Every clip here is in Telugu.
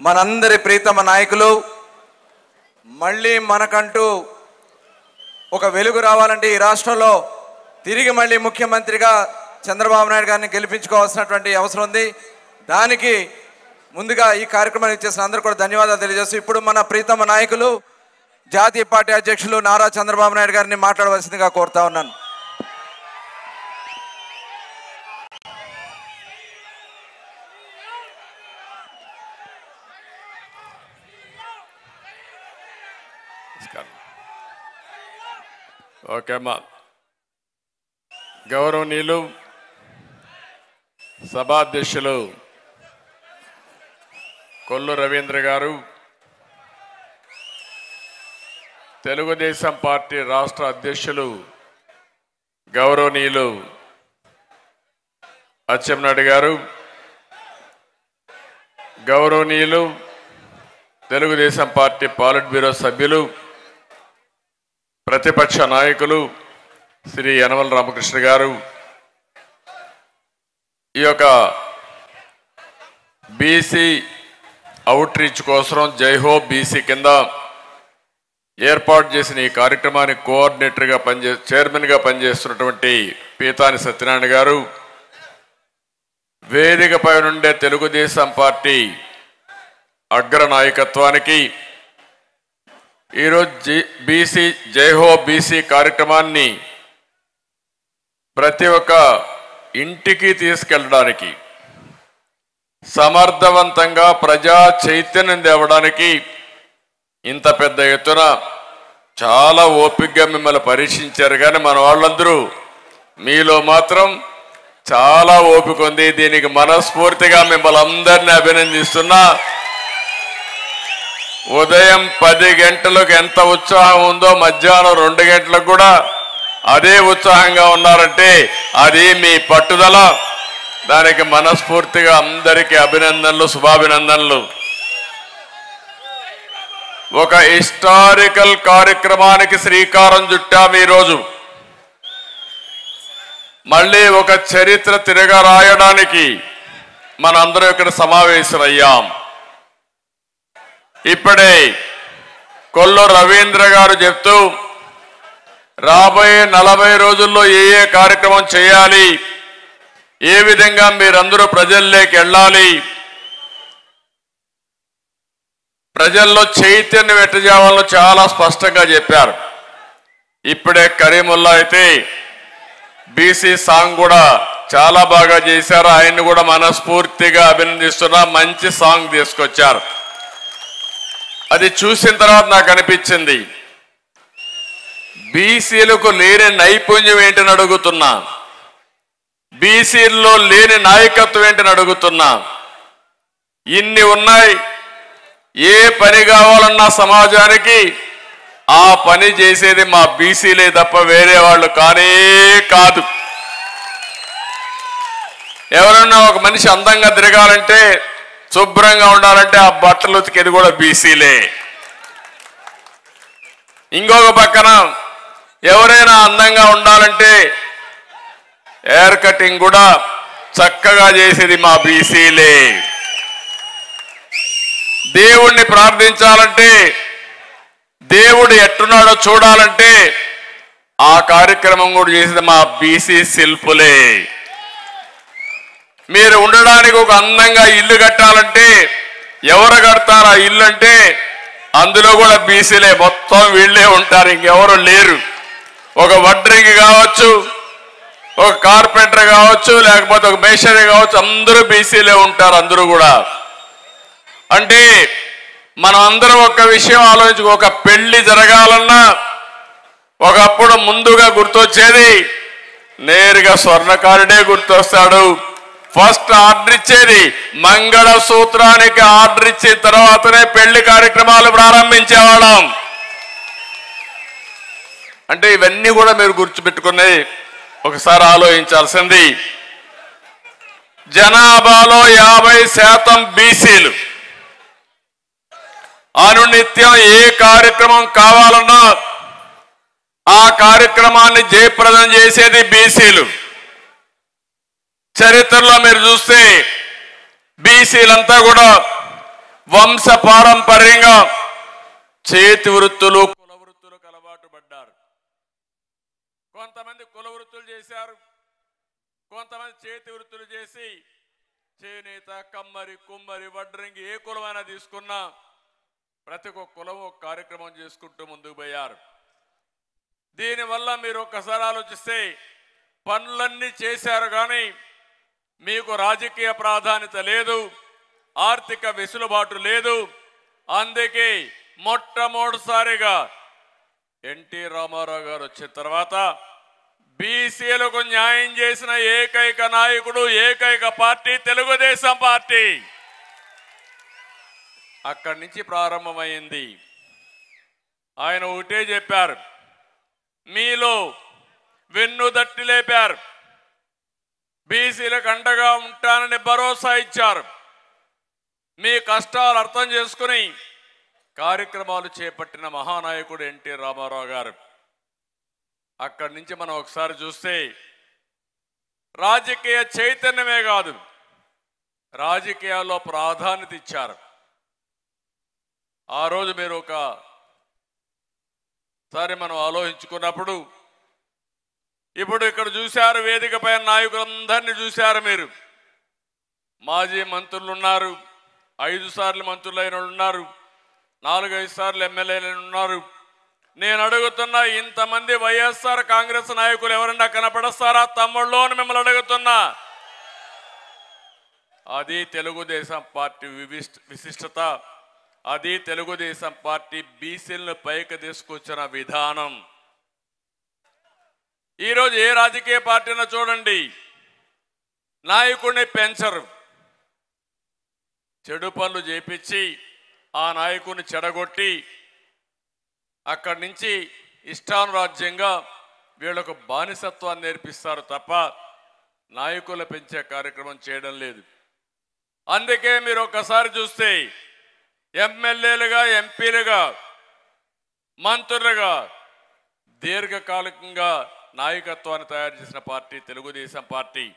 మనందరి ప్రీతమ నాయకులు మళ్ళీ మనకంటూ ఒక వెలుగు రావాలంటే ఈ రాష్ట్రంలో తిరిగి మళ్ళీ ముఖ్యమంత్రిగా చంద్రబాబు నాయుడు గారిని గెలిపించుకోవాల్సినటువంటి అవసరం ఉంది. దానికి ముందుగా ఈ కార్యక్రమాన్ని ఇచ్చేసిన అందరూ కూడా ధన్యవాదాలు తెలియజేస్తూ ఇప్పుడు మన ప్రీతమ నాయకులు జాతీయ పార్టీ అధ్యక్షులు నారా చంద్రబాబు నాయుడు గారిని మాట్లాడవలసిందిగా కోరుతా ఉన్నాను. ఓకే అమ్మా. గౌరవనీయులు సభాధ్యక్షులు కొల్లు రవీంద్ర గారు, తెలుగుదేశం పార్టీ రాష్ట్ర అధ్యక్షులు గౌరవనీయులు అచ్చెన్నాయుడు గారు, గౌరవనీయులు తెలుగుదేశం పార్టీ పాలిట్ బ్యూరో సభ్యులు ప్రతిపక్ష నాయకులు శ్రీ యనమల రామకృష్ణ గారు, ఈ యొక్క బీసీ అవుట్ రీచ్ కోసం జై హో బీసీ కింద ఏర్పాటు చేసిన ఈ కార్యక్రమానికి కోఆర్డినేటర్గా చైర్మన్గా పనిచేస్తున్నటువంటి పీతాని సత్యనారాయణ గారు, వేదికపై నుండే తెలుగుదేశం పార్టీ అగ్ర నాయకత్వానికి ఈరోజు బీసీ జై హో బీసీ కార్యక్రమాన్ని ప్రతి ఒక్క ఇంటికి తీసుకెళ్ళడానికి, సమర్థవంతంగా ప్రజా చైతన్యం తేవడానికి ఇంత పెద్ద ఎత్తున చాలా ఓపికగా మిమ్మల్ని పరీక్షించారు. కానీ మన వాళ్ళందరూ మీలో మాత్రం చాలా ఓపిక ఉంది. దీనికి మనస్ఫూర్తిగా మిమ్మల్ని అందరినీ అభినందిస్తున్నా. ఉదయం 10 గంటలకు ఎంత ఉత్సాహం ఉందో మధ్యాహ్నం 2 గంటలకు కూడా అదే ఉత్సాహంగా ఉన్నారంటే అది మీ పట్టుదల. దానికి మనస్ఫూర్తిగా అందరికీ అభినందనలు, శుభాభినందనలు. ఒక హిస్టారికల్ కార్యక్రమానికి శ్రీకారం చుట్టాము. ఈరోజు మళ్ళీ ఒక చరిత్ర తిరగ రాయడానికి మనందరం ఇక్కడ సమావేశమయ్యాం. ఇప్పుడే కొల్లు రవీంద్ర గారు చెప్తూ రాబోయే 40 రోజుల్లో ఏ కార్యక్రమం చేయాలి, ఏ విధంగా మీరందరూ ప్రజల్లోకి వెళ్ళాలి, ప్రజల్లో చైతన్యం ఎట్టజేయాలో చాలా స్పష్టంగా చెప్పారు. ఇప్పుడే కరీముల్లా అయితే బీసీ సాంగ్ కూడా చాలా బాగా చేశారు. ఆయన్ని కూడా మనస్ఫూర్తిగా అభినందిస్తున్నా. మంచి సాంగ్ తీసుకొచ్చారు. అది చూసిన తర్వాత నాకు అనిపించింది, బీసీలకు లేని నైపుణ్యం ఏంటని అడుగుతున్నా, బీసీల్లో లేని నాయకత్వం ఏంటని అడుగుతున్నా. ఇన్ని ఉన్నాయి. ఏ పని కావాలన్నా సమాజానికి ఆ పని చేసేది మా బీసీలే తప్ప వేరే వాళ్ళు కానే కాదు. ఎవరన్నా ఒక మనిషి అందంగా తిరగాలంటే, శుభ్రంగా ఉండాలంటే ఆ బట్టలు ఉతికేది కూడా బీసీలే. ఇంకొక పక్కన ఎవరైనా అందంగా ఉండాలంటే హెయిర్ కటింగ్ కూడా చక్కగా చేసేది మా బీసీలే. దేవుణ్ణి ప్రార్థించాలంటే, దేవుడు ఎట్టున్నాడో చూడాలంటే ఆ కార్యక్రమం కూడా చేసేది మా బీసీ శిల్పులే. మీరు ఉండడానికి ఒక అందంగా ఇల్లు కట్టాలంటే ఎవరు కడతారు ఆ ఇల్లు అంటే అందులో కూడా బీసీలే. మొత్తం వీళ్ళే ఉంటారు, ఇంకెవరు లేరు. ఒక వడ్రింగ్ కావచ్చు, ఒక కార్పెంటర్ కావచ్చు, లేకపోతే ఒక మేషనరీ కావచ్చు, అందరూ బీసీలే ఉంటారు. అందరూ కూడా అంటే మనం అందరం ఒక విషయం ఆలోచించుకో, ఒక పెళ్లి జరగాలన్నా ఒకప్పుడు ముందుగా గుర్తొచ్చేది నేరుగా స్వర్ణకారుడే గుర్తొస్తాడు. ఫస్ట్ ఆర్డర్ ఇచ్చేది మంగళసూత్రానికి ఆర్డర్ ఇచ్చిన తర్వాతనే పెళ్లి కార్యక్రమాలు ప్రారంభించేవాళ్ళం. అంటే ఇవన్నీ కూడా మీరు గుర్తుపెట్టుకుని ఒకసారి ఆలోచించాల్సింది. జనాభాలో 50% బీసీలు. అనునిత్యం ఏ కార్యక్రమం కావాలన్నా ఆ కార్యక్రమాన్ని జయప్రదం చేసేది బీసీలు. చరిత్రలో మీరు చూస్తే బీసీలంతా కూడా వంశ పారంపర్యంగా చేతి వృత్తులు కుల వృత్తులకు అలవాటు పడ్డారు. కొంతమంది కుల వృత్తులు చేశారు, కొంతమంది చేతి వృత్తులు చేసి చేనేత, కమ్మరి, కుమ్మరి, వడ్రంగి ఏ కులమైనా తీసుకున్నా ప్రతి ఒక్క కులం ఒక కార్యక్రమం చేసుకుంటూ ముందుకు పోయారు. దీనివల్ల మీరు ఒక్కసారి ఆలోచిస్తే పనులన్నీ చేశారు, కానీ మీకు రాజకీయ ప్రాధాన్యత లేదు, ఆర్థిక వెసులుబాటు లేదు. అందుకే మొట్టమొదటిసారిగా ఎన్టీ రామారావు గారు వచ్చిన తర్వాత బీసీలకు న్యాయం చేసిన ఏకైక నాయకుడు, ఏకైక పార్టీ తెలుగుదేశం పార్టీ. అక్కడి నుంచి ప్రారంభమైంది. ఆయన ఒకటే చెప్పారు, మీలో వెన్నుదట్టి లేపారు, బీసీలకు అండగా ఉంటానని భరోసా ఇచ్చారు. మీ కష్టాలు అర్థం చేసుకుని కార్యక్రమాలు చేపట్టిన మహానాయకుడు ఎన్టీ రామారావు గారు. అక్కడి నుంచి మనం ఒకసారి చూస్తే రాజకీయ చైతన్యమే కాదు, రాజకీయాల్లో ప్రాధాన్యత ఇచ్చారు. ఆ రోజు మీరు ఒకసారి మనం ఆలోచించుకున్నప్పుడు, ఇప్పుడు ఇక్కడ చూశారు, వేదిక పైన నాయకులందరినీ చూశారు మీరు. మాజీ మంత్రులు ఉన్నారు, 5 సార్లు మంత్రులైన ఉన్నారు, 4-5 సార్లు ఎమ్మెల్యేలు ఉన్నారు. నేను అడుగుతున్నా, ఇంతమంది వైఎస్ఆర్ కాంగ్రెస్ నాయకులు ఎవరన్నా కనపడస్తారా తమ్ముళ్ళు అని మిమ్మల్ని అడుగుతున్నా. అది తెలుగుదేశం పార్టీ విశిష్టత, అది తెలుగుదేశం పార్టీ బీసీలను పైకి తీసుకొచ్చిన విధానం. ఈరోజు ఏ రాజకీయ పార్టీనో చూడండి, నాయకుడిని పెంచరు, చెడు పనులు చేపించి ఆ నాయకుడిని చెడగొట్టి అక్కడి నుంచి ఇష్టానురాజ్యంగా వీళ్ళకు బానిసత్వాన్ని నేర్పిస్తారు తప్ప నాయకులు పెంచే కార్యక్రమం చేయడం లేదు. అందుకే మీరు ఒక్కసారి చూస్తే ఎమ్మెల్యేలుగా, ఎంపీలుగా, మంత్రులుగా దీర్ఘకాలికంగా నాయకత్వాన్ని తయారు చేసిన పార్టీ తెలుగుదేశం పార్టీ.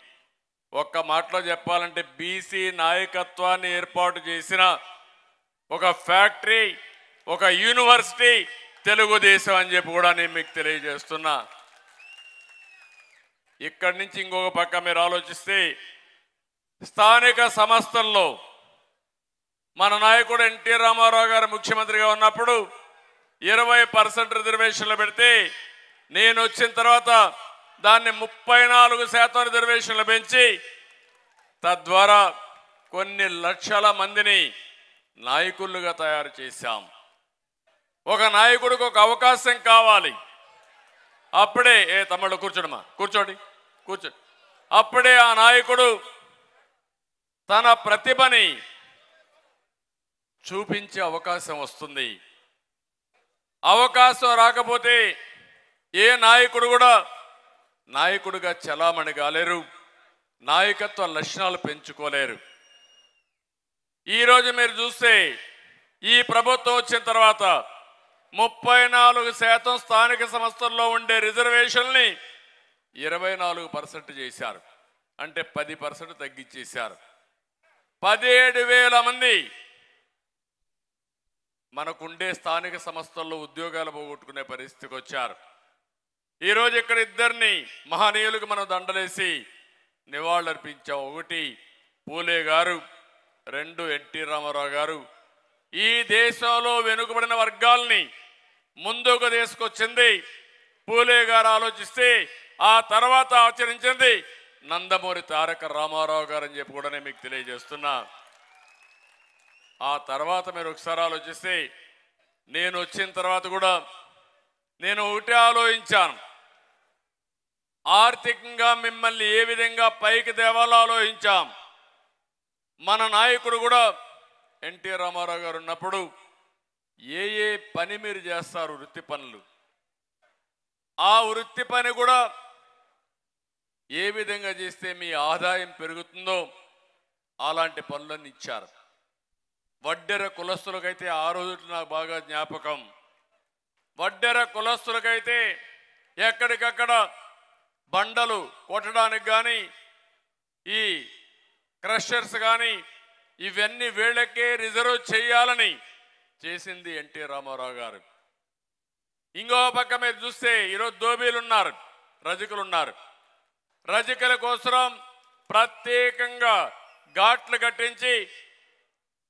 ఒక్క మాటలో చెప్పాలంటే బీసీ నాయకత్వాన్ని ఏర్పాటు చేసిన ఒక ఫ్యాక్టరీ, ఒక యూనివర్సిటీ తెలుగుదేశం అని చెప్పి కూడా నేను మీకు తెలియజేస్తున్నా. ఇక్కడి నుంచి ఇంకొక పక్క మీరు ఆలోచిస్తే స్థానిక సంస్థల్లో మన నాయకుడు ఎన్టీ రామారావు గారు ముఖ్యమంత్రిగా ఉన్నప్పుడు 20% రిజర్వేషన్లు పెడితే నేను వచ్చిన తర్వాత దాన్ని 34% రిజర్వేషన్లు పెంచి తద్వారా కొన్ని లక్షల మందిని నాయకులుగా తయారు చేశాం. ఒక నాయకుడికి ఒక అవకాశం కావాలి, అప్పుడే తమ్ముళ్ళు కూర్చోడమ్మా, కూర్చోండి. అప్పుడే ఆ నాయకుడు తన ప్రతిభని చూపించే అవకాశం వస్తుంది. అవకాశం రాకపోతే ఏ నాయకుడు కూడా నాయకుడిగా చలామణి కాలేరు, నాయకత్వ లక్షణాలు పెంచుకోలేరు. ఈరోజు మీరు చూస్తే ఈ ప్రభుత్వం వచ్చిన తర్వాత 34% స్థానిక సంస్థల్లో ఉండే రిజర్వేషన్ని 24% చేశారు. అంటే 10% తగ్గించేశారు. 17,000 మంది మనకుండే స్థానిక సంస్థల్లో ఉద్యోగాలు పోగొట్టుకునే పరిస్థితికి వచ్చారు. ఈరోజు ఇక్కడ ఇద్దరిని మహనీయులకు మనం దండలేసి నివాళులర్పించాం. 1 పూలే గారు, 2 ఎన్టీ రామారావు గారు. ఈ దేశంలో వెనుకబడిన వర్గాల్ని ముందుకు తీసుకొచ్చింది పూలే గారు ఆలోచిస్తే, ఆ తర్వాత ఆచరించింది నందమూరి తారక రామారావు గారు అని చెప్పి కూడా నేను మీకు తెలియజేస్తున్నా. ఆ తర్వాత మీరు ఒకసారి ఆలోచిస్తే, నేను వచ్చిన తర్వాత కూడా నేను ఒకటే ఆలోచించాను, ఆర్థికంగా మిమ్మల్ని ఏ విధంగా పైకి తేవాలో ఆలోచించాం. మన నాయకుడు కూడా ఎన్టీ రామారావు గారు ఉన్నప్పుడు ఏ పని మీరు చేస్తారు, వృత్తి పనులు, ఆ వృత్తి పని కూడా ఏ విధంగా చేస్తే మీ ఆదాయం పెరుగుతుందో అలాంటి పనులన్నీ ఇచ్చారు. వడ్డెర కులస్తులకైతే ఆ రోజు నాకు బాగా జ్ఞాపకం, వడ్డెర కులస్తులకైతే ఎక్కడికక్కడ బండలు కొట్టడానికి కానీ, ఈ క్రషర్స్ కానీ ఇవన్నీ వీళ్ళకే రిజర్వ్ చేయాలని చేసింది ఎన్టీ రామారావు గారు. ఇంకో పక్క మీరు చూస్తే ఈరోజు దోబీలు ఉన్నారు, రజకులు ఉన్నారు. రజకుల కోసం ప్రత్యేకంగా ఘాట్లు కట్టించి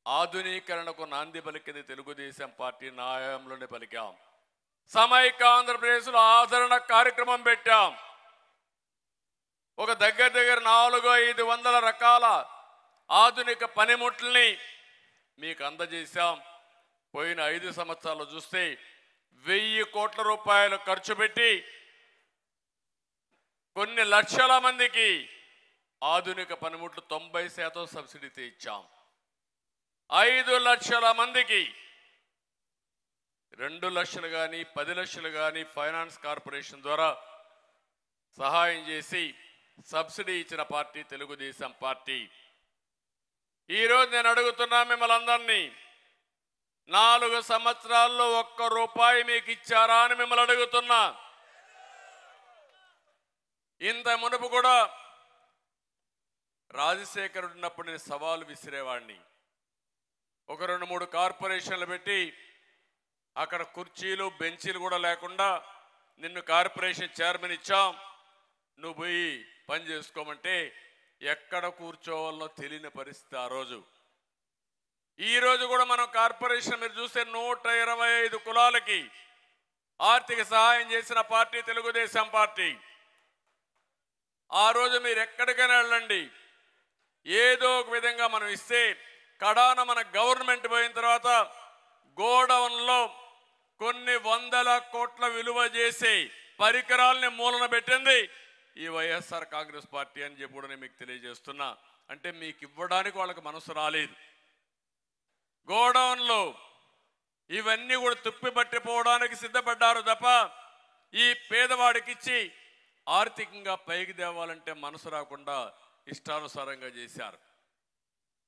ఆధునీకరణకు నాంది పలికింది తెలుగుదేశం పార్టీ న్యాయంలోనే పలికాం. సమైక్య ఆంధ్రప్రదేశ్లో ఆదరణ కార్యక్రమం పెట్టాం. ఒక దగ్గర 400-500 రకాల ఆధునిక పనిముట్లని మీకు అందజేశాం. పోయిన 5 సంవత్సరాలు చూస్తే 1000 కోట్ల రూపాయలు ఖర్చు పెట్టి కొన్ని లక్షల మందికి ఆధునిక పనిముట్లు 90% సబ్సిడీతో ఇచ్చాం. 5 లక్షల మందికి 2 లక్షలు కానీ 10 లక్షలు కానీ ఫైనాన్స్ కార్పొరేషన్ ద్వారా సహాయం చేసి సబ్సిడీ ఇచ్చిన పార్టీ తెలుగుదేశం పార్టీ. ఈరోజు నేను అడుగుతున్నా మిమ్మల్ని అందరినీ, 4 సంవత్సరాల్లో 1 రూపాయి మీకు ఇచ్చారా అని మిమ్మల్ని అడుగుతున్నా. ఇంత మునుపు కూడా రాజశేఖరుడు ఉన్నప్పుడు నేను సవాలు విసిరేవాడిని. ఒక 2-3 కార్పొరేషన్లు పెట్టి అక్కడ కుర్చీలు బెంచీలు కూడా లేకుండా నిన్ను కార్పొరేషన్ చైర్మన్ ఇచ్చాం, నువ్వు పోయి పని చేసుకోమంటే ఎక్కడ కూర్చోవాలో తెలియని పరిస్థితి ఆ రోజు. ఈ రోజు కూడా మనం కార్పొరేషన్ మీరు చూస్తే 125 కులాలకి ఆర్థిక సహాయం చేసిన పార్టీ తెలుగుదేశం పార్టీ. ఆ రోజు మీరు ఎక్కడికైనా వెళ్ళండి, ఏదో ఒక విధంగా మనం ఇస్తే కడాన మన గవర్నమెంట్ పోయిన తర్వాత గోడౌన్లో కొన్ని 100 కోట్ల విలువ చేసే పరికరాలని మూలన పెట్టింది ఈ వైఎస్ఆర్ కాంగ్రెస్ పార్టీ అని చెప్పి కూడా నేను మీకు తెలియజేస్తున్నా. అంటే మీకు ఇవ్వడానికి వాళ్ళకి మనసు రాలేదు. గోడౌన్లో ఇవన్నీ కూడా తుప్పి పట్టిపోవడానికి సిద్ధపడ్డారు తప్ప ఈ పేదవాడికి ఇచ్చి ఆర్థికంగా పైకి తేవాలంటే మనసు రాకుండా ఇష్టానుసారంగా చేశారు.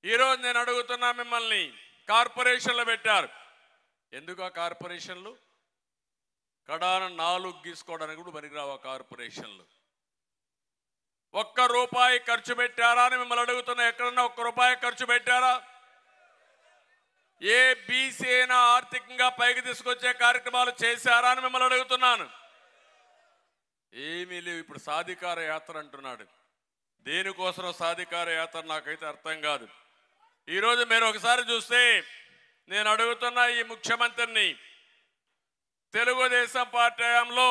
ఈరోజు నేను అడుగుతున్నా మిమ్మల్ని, కార్పొరేషన్లు పెట్టారు. ఎందుకు ఆ కార్పొరేషన్లు? కడాన 4 గీసుకోవడానికి కూడా పనికిరావు కార్పొరేషన్లు. 1 రూపాయి ఖర్చు పెట్టారా అని మిమ్మల్ని అడుగుతున్నా. ఎక్కడన్నా 1 రూపాయి ఖర్చు పెట్టారా? ఏ బీసీ అయినా ఆర్థికంగా పైకి తీసుకొచ్చే కార్యక్రమాలు చేశారా అని మిమ్మల్ని అడుగుతున్నాను. ఏమీ లేవు. ఇప్పుడు సాధికార యాత్ర అంటున్నాడు. దేనికోసం సాధికార యాత్ర నాకైతే అర్థం కాదు. ఈరోజు మీరు ఒకసారి చూస్తే నేను అడుగుతున్న ఈ ముఖ్యమంత్రిని, తెలుగుదేశం పార్టీ హయాంలో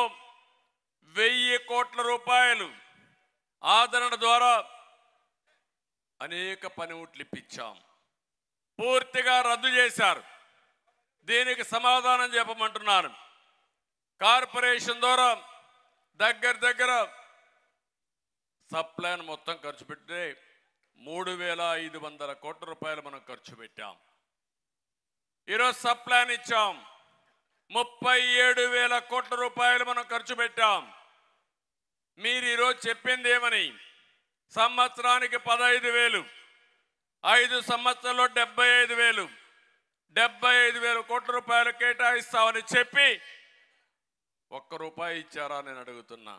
1000 కోట్ల రూపాయలు ఆదరణ ద్వారా అనేక పనిముట్లు ఇప్పించాం, పూర్తిగా రద్దు చేశారు. దీనికి సమాధానం చెప్పమంటున్నాను. కార్పొరేషన్ ద్వారా దగ్గర సప్లైన్ మొత్తం ఖర్చు పెడితే 3500 కోట్ల రూపాయలు మనం ఖర్చు పెట్టాం. ఈరోజు సప్లైన్ ఇచ్చాం, 37,000 కోట్ల రూపాయలు మనం ఖర్చు పెట్టాం. మీరు ఈరోజు చెప్పింది ఏమని? సంవత్సరానికి 15,000, 5 సంవత్సరాల్లో 75,000, 75,000 కోట్ల రూపాయలు కేటాయిస్తామని చెప్పి 1 రూపాయి ఇచ్చారా నేను అడుగుతున్నా.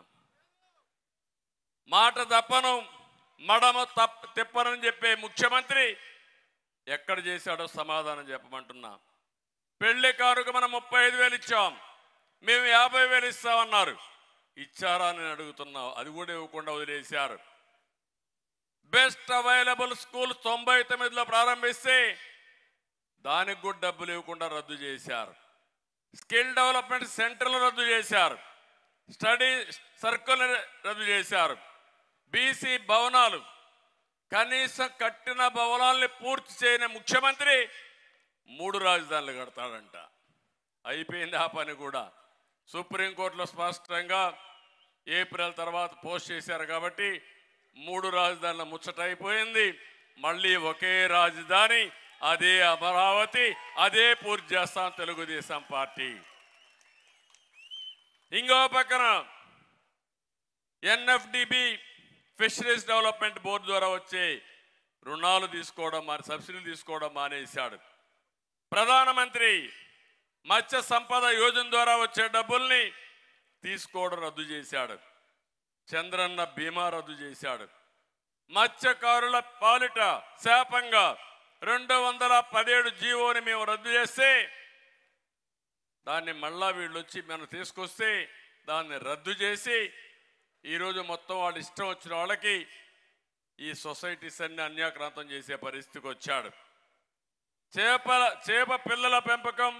మాట తప్పను, మడమ తిప్పనని చెప్పే ముఖ్యమంత్రి ఎక్కడ చేశాడో సమాధానం చెప్పమంటున్నా. పెళ్లి కారుకు మనం 35,000 ఇచ్చాం, మేము 50,000 ఇస్తామన్నారు. ఇచ్చారా నేను అడుగుతున్నా. అది కూడా ఇవ్వకుండా వదిలేశారు. బెస్ట్ అవైలబుల్ స్కూల్ 99లో ప్రారంభిస్తే దానికి కూడా డబ్బులు ఇవ్వకుండా రద్దు చేశారు. స్కిల్ డెవలప్మెంట్ సెంటర్లు రద్దు చేశారు. స్టడీ సర్కిల్ రద్దు చేశారు. బీసీ భవనాలు, కనీసం కట్టిన భవనాల్ని పూర్తి చేయని ముఖ్యమంత్రి 3 రాజధానులు కడతాడంట. అయిపోయింది ఆ పని కూడా. సుప్రీంకోర్టులో స్పష్టంగా ఏప్రిల్ తర్వాత పోస్ట్ చేశారు కాబట్టి 3 రాజధానుల ముచ్చట అయిపోయింది. మళ్ళీ ఒకే రాజధాని, అదే అమరావతి, అదే పూర్తి చేస్తాం తెలుగుదేశం పార్టీ. ఇంకో పక్కన ఎన్ఎఫ్డిబి ఫిషరీస్ డెవలప్మెంట్ బోర్డు ద్వారా వచ్చే రుణాలు తీసుకోవడం, సబ్సిడీలు తీసుకోవడం మానేశాడు. ప్రధానమంత్రి మత్స్య సంపద యోజన ద్వారా వచ్చే డబ్బుల్ని తీసుకోవడం రద్దు చేశాడు. చంద్రన్న బీమా రద్దు చేశాడు. మత్స్యకారుల పాలిట శాపంగా 217 జీవోని మేము రద్దు చేస్తే దాన్ని మళ్ళా వీళ్ళు వచ్చి మనం తీసుకొస్తే దాన్ని రద్దు చేసి ఈరోజు మొత్తం వాళ్ళు ఇష్టం వచ్చిన వాళ్ళకి ఈ సొసైటీస్ అన్ని అన్యాక్రాంతం చేసే పరిస్థితికి వచ్చాడు. చేప పిల్లల పెంపకం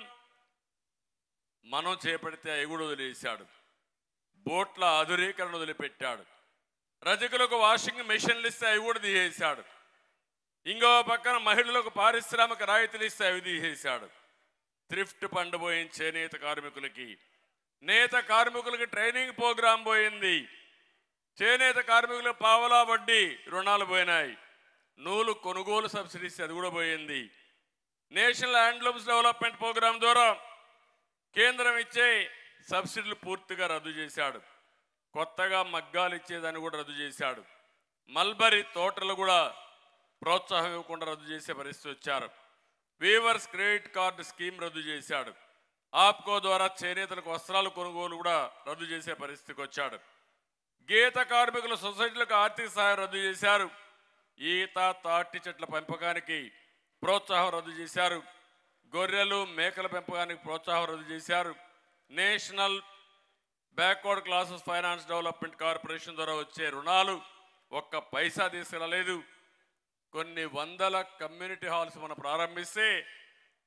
మనం చేపడితే అవి కూడా వదిలేశాడు. బోట్ల ఆధునీకరణ వదిలిపెట్టాడు. రజకులకు వాషింగ్ మెషిన్లు ఇస్తే అవి కూడా తీసేశాడు. ఇంకో పక్కన మహిళలకు పారిశ్రామిక రాయితీలు ఇస్తే అవి తీసేశాడు. థ్రిఫ్ట్ ఫండ్ పోయింది చేనేత కార్మికులకి, నేత కార్మికులకి ట్రైనింగ్ ప్రోగ్రాం పోయింది, చేనేత కార్మికులకు పావలా వడ్డీ రుణాలు పోయినాయి, నూలు కొనుగోలు సబ్సిడీస్ అది కూడా పోయింది. నేషనల్ హ్యాండ్లూమ్స్ డెవలప్మెంట్ ప్రోగ్రాం ద్వారా కేంద్రం ఇచ్చే సబ్సిడీలు పూర్తిగా రద్దు చేశాడు. కొత్తగా మగ్గాలు ఇచ్చేదాన్ని కూడా రద్దు చేశాడు. మల్బరీ తోటలు కూడా ప్రోత్సాహం ఇవ్వకుండా రద్దు చేసే పరిస్థితి వచ్చారు. వీవర్స్ క్రెడిట్ కార్డు స్కీమ్ రద్దు చేశాడు. ఆప్కో ద్వారా చేనేతలకు వస్త్రాలు కొనుగోలు కూడా రద్దు చేసే పరిస్థితికి వచ్చాడు. గీత కార్మికుల సొసైటీలకు ఆర్థిక సహాయం రద్దు చేశారు. ఈత తాటి చెట్ల పెంపకానికి ప్రోత్సాహం రద్దు చేశారు. గొర్రెలు మేకల పెంపకానికి ప్రోత్సాహం రద్దు చేశారు. National backward classes finance development corporation ద్వారా వచ్చే రుణాలు ఒక్క పైసా తీసుకురాలేదు. కొన్ని వందల కమ్యూనిటీ హాల్స్ మనం ప్రారంభిస్తే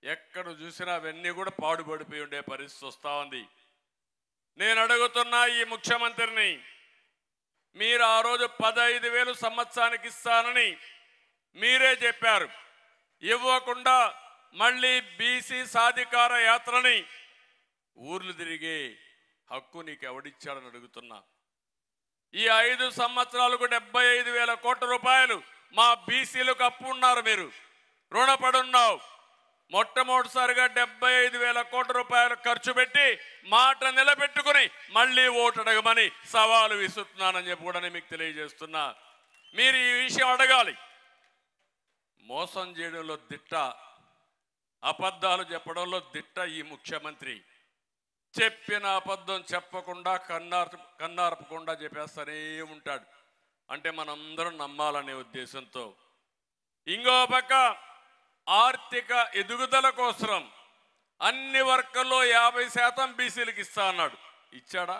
ఎక్కడ చూసినా అవన్నీ కూడా పాడుపడిపోయి ఉండే పరిస్థితి వస్తూ ఉంది. నేను అడుగుతున్నా ఈ ముఖ్యమంత్రిని, మీరు ఆ రోజు 15,000 సంవత్సరానికి ఇస్తానని మీరే చెప్పారు. ఇవ్వకుండా మళ్ళీ బీసీ సాధికార యాత్రని ఊర్లు తిరిగే హక్కు నీకు ఎవడిచ్చాడని అడుగుతున్నా. ఈ 5 సంవత్సరాలకు 75,000 కోట్ల రూపాయలు మా బీసీలకు అప్పు ఉన్నారు, మీరు రుణపడున్నావు. మొట్టమొదటిసారిగా 75,000 కోట్ల రూపాయలు ఖర్చు పెట్టి మాట నిలబెట్టుకుని మళ్ళీ ఓటు అడగమని సవాలు విసురుతున్నానని చెప్పి కూడా మీకు తెలియజేస్తున్నా. మీరు ఈ విషయం అడగాలి. మోసం చేయడంలో దిట్ట, అబద్ధాలు చెప్పడంలో దిట్ట ఈ ముఖ్యమంత్రి. చెప్పిన అబద్ధం చెప్పకుండా కన్నార్పకుండా చెప్పేస్తూనే ఉంటాడు. అంటే మనందరం నమ్మాలనే ఉద్దేశంతో. ఇంకో పక్క ఆర్థిక ఎదుగుదల కోసం అన్ని వర్గాల్లో 50% బీసీలకు ఇస్తా అన్నాడు. ఇచ్చాడా?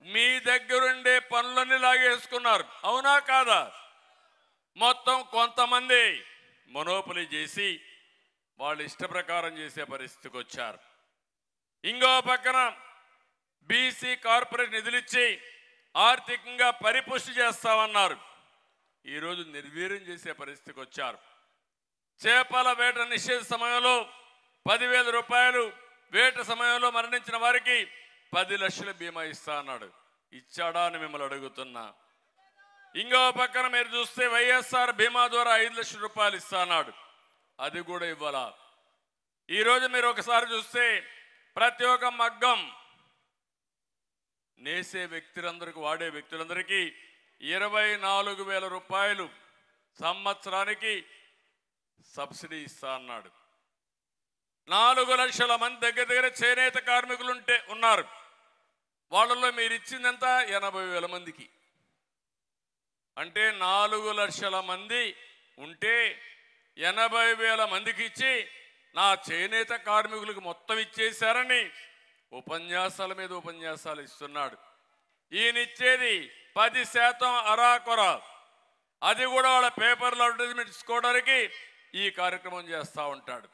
మీ దగ్గరుండే పనులన్నీ లాగేసుకున్నారు, అవునా కాదా? మొత్తం కొంతమంది మొనోపలి చేసి వాళ్ళు ఇష్ట ప్రకారం చేసే పరిస్థితికి వచ్చారు. ఇంకో పక్కన బీసీ కార్పొరేట్ నిధులిచ్చి ఆర్థికంగా పరిపుష్టి చేస్తామన్నారు. ఈరోజు నిర్వీర్యం చేసే పరిస్థితికి వచ్చారు. చేపల వేట నిషేధ సమయంలో 10,000 రూపాయలు, వేట సమయంలో మరణించిన వారికి 10 లక్షల బీమా ఇస్తా అన్నాడు. ఇచ్చాడా అని మిమ్మల్ని అడుగుతున్నా. ఇంకో పక్కన మీరు చూస్తే వైఎస్ఆర్ బీమా ద్వారా 5 లక్షల రూపాయలు ఇస్తా అన్నాడు. అది కూడా ఇవ్వాలా? ఈరోజు మీరు ఒకసారి చూస్తే ప్రతి ఒక్క మగ్గం నేసే వ్యక్తులందరికీ, వాడే వ్యక్తులందరికీ 24,000 రూపాయలు సంవత్సరానికి సబ్సిడీ ఇస్తా అన్నాడు. 4 లక్షల మంది దగ్గర చేనేత కార్మికులు ఉన్నారు. వాళ్ళలో మీరు ఇచ్చిందంత 80,000 మందికి. అంటే 4 లక్షల మంది ఉంటే 80,000 మందికి ఇచ్చి నా చేనేత కార్మికులకు మొత్తం ఇచ్చేశారని ఉపన్యాసాల మీద ఉపన్యాసాలు ఇస్తున్నాడు. ఈయనిచ్చేది 10% అరాకొర. అది కూడా వాళ్ళ పేపర్లో అడ్వర్టైజ్మెంట్ ఇచ్చుకోవడానికి ఈ కార్యక్రమం చేస్తూ ఉంటాడు.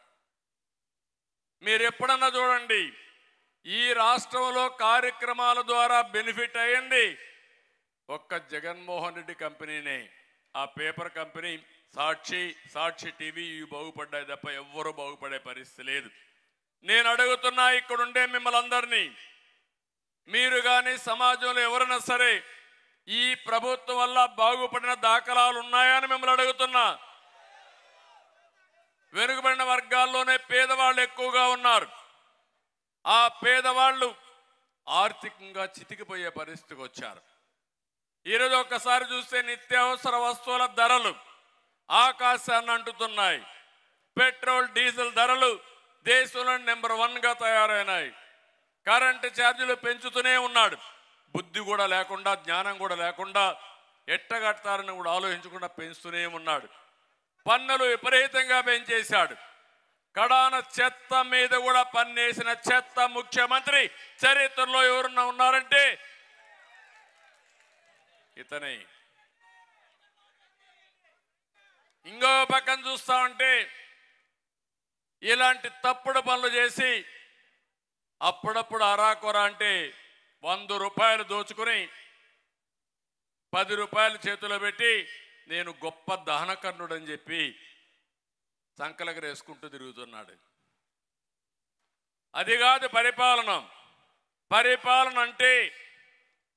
మీరు ఎప్పుడన్నా చూడండి, ఈ రాష్ట్రంలో కార్యక్రమాల ద్వారా బెనిఫిట్ అయ్యింది ఒక్క జగన్మోహన్ రెడ్డి కంపెనీనే. ఆ పేపర్ కంపెనీ సాక్షి టీవీ ఇవి బాగుపడ్డాయి తప్ప ఎవ్వరూ బాగుపడే పరిస్థితి లేదు. నేను అడుగుతున్నా ఇక్కడుండే మిమ్మల్ని అందరినీ, మీరు కానీ సమాజంలో ఎవరైనా సరే ఈ ప్రభుత్వం వల్ల బాగుపడిన దాఖలాలు ఉన్నాయా అని మిమ్మల్ని అడుగుతున్నా. వెనుకబడిన వర్గాల్లోనే పేదవాళ్ళు ఎక్కువగా ఉన్నారు. ఆ పేదవాళ్ళు ఆర్థికంగా చితికిపోయే పరిస్థితికి వచ్చారు. ఈరోజు ఒక్కసారి చూస్తే నిత్యావసర వస్తువుల ధరలు ఆకాశాన్ని అంటుతున్నాయి. పెట్రోల్ డీజిల్ ధరలు దేశంలో నెంబర్ 1గా తయారైనాయి. కరెంటు ఛార్జీలు పెంచుతూనే ఉన్నాడు. బుద్ధి కూడా లేకుండా, జ్ఞానం కూడా లేకుండా, ఎట్టగడతారని కూడా ఆలోచించకుండా పెంచుతూనే ఉన్నాడు. పన్నులు విపరీతంగా పెంచేశాడు. కడాన చెత్త మీద కూడా పన్నేసిన చెత్త ముఖ్యమంత్రి చరిత్రలో ఎవరున్నా ఉన్నారంటే ఇతనే. ఇంకో పక్కన చూస్తా ఉంటే ఇలాంటి తప్పుడు పనులు చేసి అప్పుడప్పుడు అరాకొర అంటే 100 రూపాయలు దోచుకుని 10 రూపాయలు చేతిలో పెట్టి నేను గొప్ప దహనకర్ణుడని చెప్పి సంకలకి వేసుకుంటూ తిరుగుతున్నాడు. అది కాదు పరిపాలన. పరిపాలన అంటే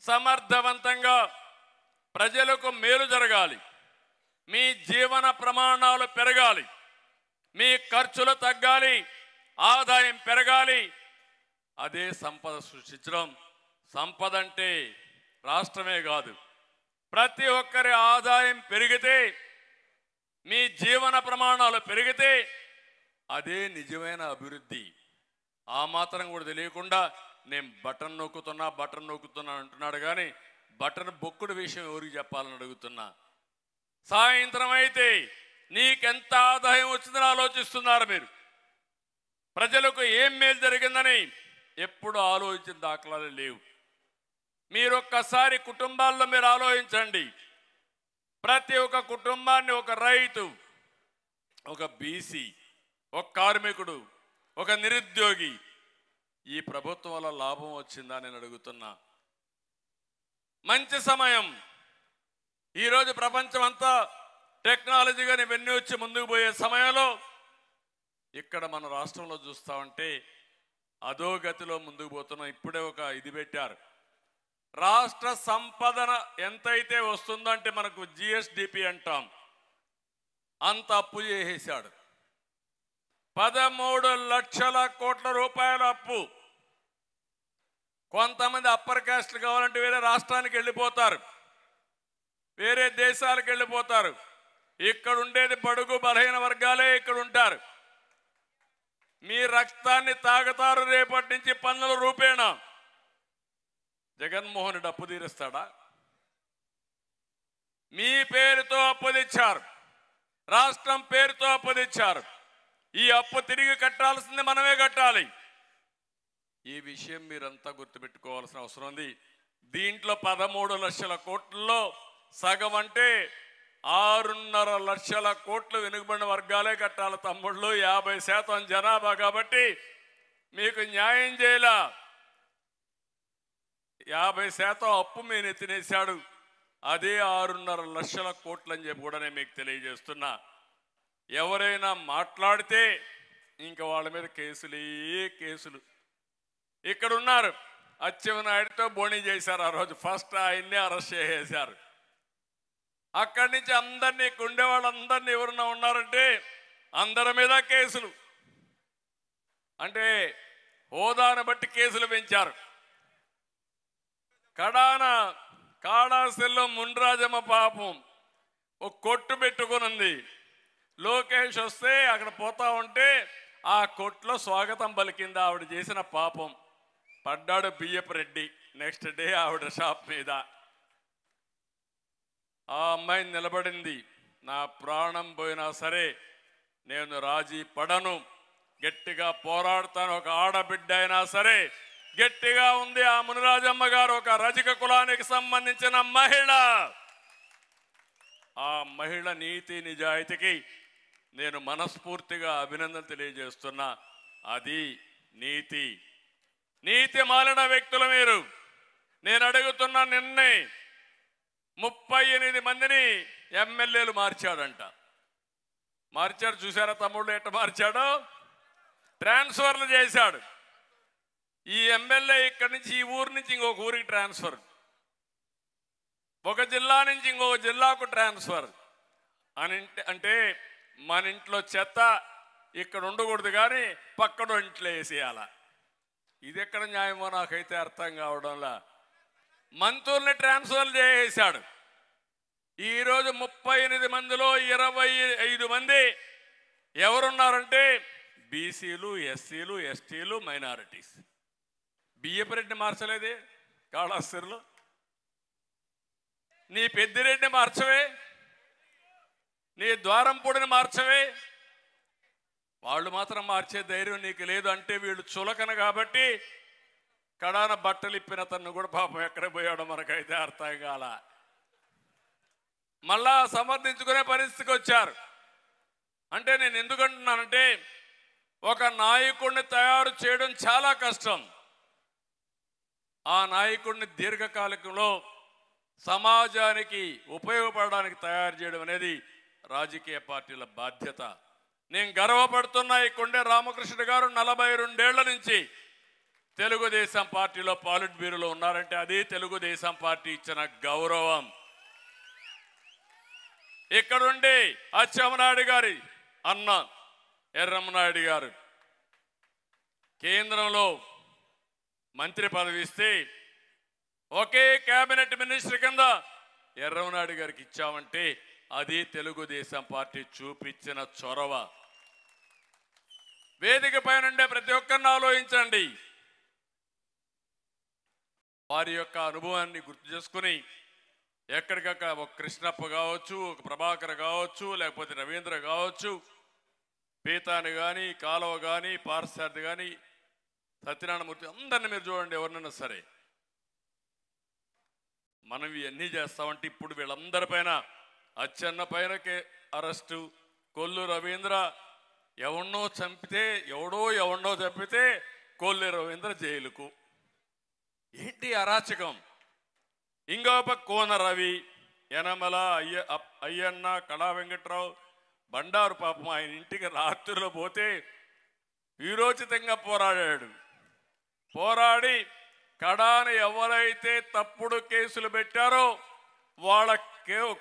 సమర్థవంతంగా ప్రజలకు మేలు జరగాలి, మీ జీవన ప్రమాణాలు పెరగాలి, మీ ఖర్చులు తగ్గాలి, ఆదాయం పెరగాలి. అదే సంపద సృష్టించడం. సంపద అంటే రాష్ట్రమే కాదు, ప్రతి ఒక్కరి ఆదాయం పెరిగితే, మీ జీవన ప్రమాణాలు పెరిగితే అదే నిజమైన అభివృద్ధి. ఆ మాత్రం కూడా తెలియకుండా నేను బటన్ నొక్కుతున్నా అంటున్నాడు. కానీ బటన్ బొక్కుడు విషయం ఎవరికి చెప్పాలని అడుగుతున్నా. సాయంత్రం అయితే నీకెంత ఆదాయం వచ్చిందని ఆలోచిస్తున్నారు మీరు. ప్రజలకు ఏం మేలు జరిగిందని ఎప్పుడు ఆలోచించిన దాఖలాలు లేవు. మీరొక్కసారి కుటుంబాల్లో మీరు ఆలోచించండి. ప్రతి ఒక్క కుటుంబాన్ని ఒక రైతు, ఒక బీసీ, ఒక కార్మికుడు, ఒక నిరుద్యోగి ఈ ప్రభుత్వం వల్ల లాభం వచ్చిందా నేను అడుగుతున్నా. మంచి సమయం. ఈరోజు ప్రపంచం అంతా టెక్నాలజీగా ఇవన్నీ వచ్చి ముందుకు పోయే సమయంలో ఇక్కడ మన రాష్ట్రంలో చూస్తా ఉంటే అధోగతిలో ముందుకు పోతున్నాం. ఇప్పుడే ఒక ఇది పెట్టారు, రాష్ట్ర సంపదన ఎంతైతే వస్తుందో అంటే మనకు జిఎస్డిపి అంటాం, అంత అప్పు చేసేశాడు. 13 లక్షల కోట్ల రూపాయల అప్పు. కొంతమంది అప్పర్ క్యాస్ట్లు కావాలంటే వేరే రాష్ట్రానికి వెళ్ళిపోతారు, వేరే దేశాలకు వెళ్ళిపోతారు. ఇక్కడ ఉండేది బడుగు బలహీన వర్గాలే ఇక్కడ ఉంటారు. మీ రక్తాన్ని తాగుతారు రేపటి నుంచి పన్నుల రూపేణా. జగన్మోహన్ రెడ్డి అప్పు తీరుస్తాడా? మీ పేరుతో అప్పు తెచ్చారు, రాష్ట్రం పేరుతో అప్పు తెచ్చారు. ఈ అప్పు తిరిగి కట్టాల్సింది మనమే కట్టాలి. ఈ విషయం మీరంతా గుర్తుపెట్టుకోవాల్సిన అవసరం ఉంది. దీంట్లో 13 లక్షల కోట్లలో సగం అంటే 6.5 లక్షల కోట్లు వెనుకబడిన వర్గాలే కట్టాలి తమ్ముళ్ళు. 50% జనాభా కాబట్టి మీకు న్యాయం చేయాల. 50% అప్పు మేము ఎత్తినేశాడు. అదే 6.5 లక్షల కోట్లు అని చెప్పి కూడా నేను మీకు తెలియజేస్తున్నా. ఎవరైనా మాట్లాడితే ఇంకా వాళ్ళ మీద కేసులు. ఇక్కడ ఉన్నారు, అచ్చెన్నాయుడుతో బోణి చేశారు. ఆ రోజు ఫస్ట్ ఆయన్ని అరెస్ట్ చేసేశారు. అక్కడి నుంచి అందరినీ గుండె వాళ్ళందరినీ ఎవరన్నా ఉన్నారంటే అందరి మీద కేసులు. అంటే హోదాను బట్టి కేసులు పెంచారు. కడాన కాళాస్తిలో మున్రాజమ్మ పాపం ఒక కొట్టు పెట్టుకునుంది. లోకేష్ వస్తే అక్కడ పోతా ఉంటే ఆ కొట్లో స్వాగతం పలికింది. ఆవిడ చేసిన పాపం. పడ్డాడు బియ్యపు రెడ్డి. నెక్స్ట్ డే ఆవిడ షాప్ మీద. ఆ అమ్మాయి నిలబడింది, నా ప్రాణం పోయినా సరే నేను రాజీ పడను, గట్టిగా పోరాడతాను, ఒక ఆడబిడ్డ అయినా సరే గట్టిగా ఉంది. ఆ మునిరాజమ్మ గారు ఒక రజక కులానికి సంబంధించిన మహిళ. ఆ మహిళ నీతి నిజాయితీకి నేను మనస్ఫూర్తిగా అభినందన తెలియజేస్తున్నా. అది నీతి మాలిన వ్యక్తులు మీరు. నేను అడుగుతున్నా, నిన్నే 38 మందిని ఎమ్మెల్యేలు మార్చాడంట. మార్చాడు, చూసారా తమ్ముళ్ళు ఎట్ట మార్చాడో? ట్రాన్స్ఫర్లు చేశాడు. ఈ ఎమ్మెల్యే ఇక్కడి నుంచి ఈ ఊరు నుంచి ఇంకొక ఊరికి ట్రాన్స్ఫర్, ఒక జిల్లా నుంచి ఇంకొక జిల్లాకు ట్రాన్స్ఫర్ అని. అంటే మన ఇంట్లో చెత్త ఇక్కడ ఉండకూడదు కానీ పక్కన ఇంట్లో వేసేయాల. ఇది ఎక్కడ న్యాయమో నాకైతే అర్థం కావడంలా. మంత్రుల్ని ట్రాన్స్ఫర్ చేసేశాడు. ఈరోజు 38 మందిలో 25 మంది ఎవరున్నారంటే బీసీలు, ఎస్సీలు, ఎస్టీలు, మైనారిటీస్. బియ్యపు రెడ్డి మార్చలేదే కాళాస్తిలో. నీ పెద్దిరెడ్డి మార్చవే. నీ ద్వారం పొడిని మార్చవే. వాళ్ళు మాత్రం మార్చే ధైర్యం నీకు లేదు అంటే వీళ్ళు చులకన కాబట్టి కడాన బట్టలు ఇప్పిన తను కూడా పాపం ఎక్కడ పోయాడో మనకైతే అర్థం కాల. మళ్ళా సమర్థించుకునే పరిస్థితికి వచ్చారు. అంటే నేను ఎందుకంటున్నానంటే ఒక నాయకుడిని తయారు చేయడం చాలా కష్టం. ఆ నాయకుడిని దీర్ఘకాలికంలో సమాజానికి ఉపయోగపడడానికి తయారు చేయడం అనేది రాజకీయ పార్టీల బాధ్యత. నేను గర్వపడుతున్నా ఈ కొండే రామకృష్ణ గారు 42 ఏళ్ల నుంచి తెలుగుదేశం పార్టీలో పాలిట్ బ్యూరోలో ఉన్నారంటే అది తెలుగుదేశం పార్టీ ఇచ్చిన గౌరవం. ఇక్కడుండి అచ్చెన్నాయుడు గారి అన్న ఎర్రమనాయుడు గారు కేంద్రంలో మంత్రి పదవి ఇస్తే ఒకే కేబినెట్ మినిస్టర్ కింద ఎర్రమనాయుడు గారికి ఇచ్చామంటే అది తెలుగుదేశం పార్టీ చూపించిన చొరవ. వేదిక పైన ఉండే ప్రతి ఒక్కరిని ఆలోచించండి. వారి యొక్క అనుభవాన్ని గుర్తు చేసుకుని ఎక్కడికక్కడ ఒక కృష్ణప్ప కావచ్చు, ఒక ప్రభాకర్ కావచ్చు, లేకపోతే రవీంద్ర కావచ్చు, పీతాని కానీ, కాలువ కానీ, పార్సార్థి కానీ, సత్యనారాయణమూర్తి అందరిని మీరు చూడండి. ఎవరినైనా సరే మనం ఇవన్నీ చేస్తామంటే ఇప్పుడు వీళ్ళందరిపైన అచ్చెన్న పైనకే అరెస్టు, కొల్లు రవీంద్ర ఎవడో చంపితే కొల్లు రవీంద్ర జైలుకు. ఏంటి అరాచకం? ఇంకోప కోన రవి, యనమల, అయ్యన్న, కళా వెంకట్రావు, బండారు పాపం ఆయన ఇంటికి రాత్రిలో పోతే వీరోచితంగా పోరాడి కడాని ఎవరైతే తప్పుడు కేసులు పెట్టారో వాళ్ళ